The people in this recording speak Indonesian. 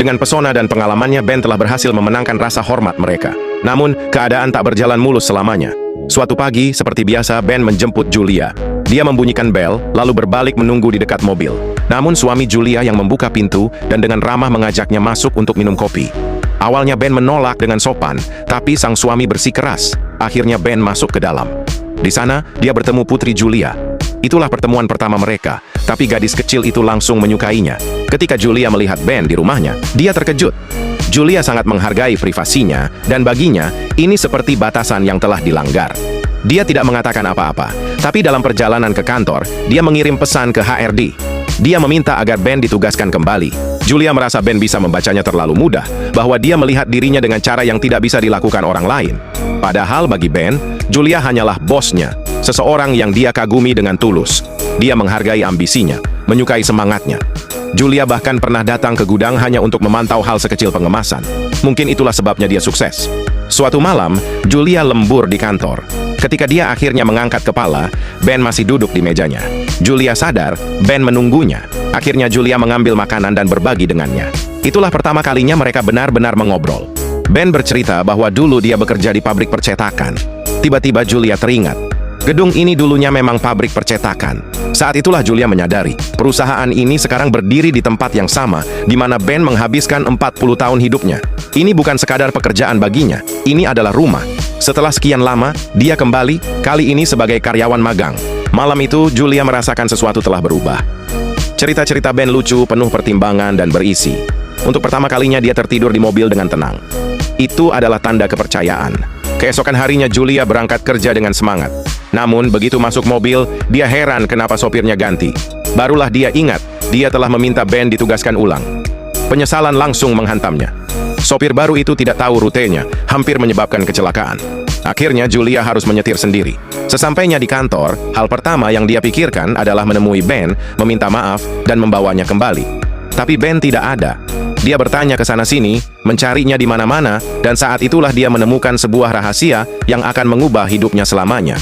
Dengan pesona dan pengalamannya, Ben telah berhasil memenangkan rasa hormat mereka. Namun, keadaan tak berjalan mulus selamanya. Suatu pagi, seperti biasa, Ben menjemput Julia. Dia membunyikan bel, lalu berbalik menunggu di dekat mobil. Namun suami Julia yang membuka pintu dan dengan ramah mengajaknya masuk untuk minum kopi. Awalnya Ben menolak dengan sopan, tapi sang suami bersikeras. Akhirnya Ben masuk ke dalam. Di sana, dia bertemu putri Julia. Itulah pertemuan pertama mereka, tapi gadis kecil itu langsung menyukainya. Ketika Julia melihat Ben di rumahnya, dia terkejut. Julia sangat menghargai privasinya, dan baginya, ini seperti batasan yang telah dilanggar. Dia tidak mengatakan apa-apa, tapi dalam perjalanan ke kantor, dia mengirim pesan ke HRD. Dia meminta agar Ben ditugaskan kembali. Julia merasa Ben bisa membacanya terlalu mudah, bahwa dia melihat dirinya dengan cara yang tidak bisa dilakukan orang lain. Padahal bagi Ben, Julia hanyalah bosnya, seseorang yang dia kagumi dengan tulus. Dia menghargai ambisinya, menyukai semangatnya. Julia bahkan pernah datang ke gudang hanya untuk memantau hal sekecil pengemasan. Mungkin itulah sebabnya dia sukses. Suatu malam, Julia lembur di kantor. Ketika dia akhirnya mengangkat kepala, Ben masih duduk di mejanya. Julia sadar, Ben menunggunya. Akhirnya Julia mengambil makanan dan berbagi dengannya. Itulah pertama kalinya mereka benar-benar mengobrol. Ben bercerita bahwa dulu dia bekerja di pabrik percetakan. Tiba-tiba Julia teringat. Gedung ini dulunya memang pabrik percetakan. Saat itulah Julia menyadari, perusahaan ini sekarang berdiri di tempat yang sama, di mana Ben menghabiskan 40 tahun hidupnya. Ini bukan sekadar pekerjaan baginya, ini adalah rumah. Setelah sekian lama, dia kembali, kali ini sebagai karyawan magang. Malam itu, Julia merasakan sesuatu telah berubah. Cerita-cerita Ben lucu, penuh pertimbangan, dan berisi. Untuk pertama kalinya dia tertidur di mobil dengan tenang. Itu adalah tanda kepercayaan. Keesokan harinya Julia berangkat kerja dengan semangat. Namun, begitu masuk mobil, dia heran kenapa sopirnya ganti. Barulah dia ingat, dia telah meminta Ben ditugaskan ulang. Penyesalan langsung menghantamnya. Sopir baru itu tidak tahu rutenya, hampir menyebabkan kecelakaan. Akhirnya Julia harus menyetir sendiri. Sesampainya di kantor, hal pertama yang dia pikirkan adalah menemui Ben, meminta maaf, dan membawanya kembali. Tapi Ben tidak ada. Dia bertanya ke sana-sini, mencarinya di mana-mana, dan saat itulah dia menemukan sebuah rahasia yang akan mengubah hidupnya selamanya.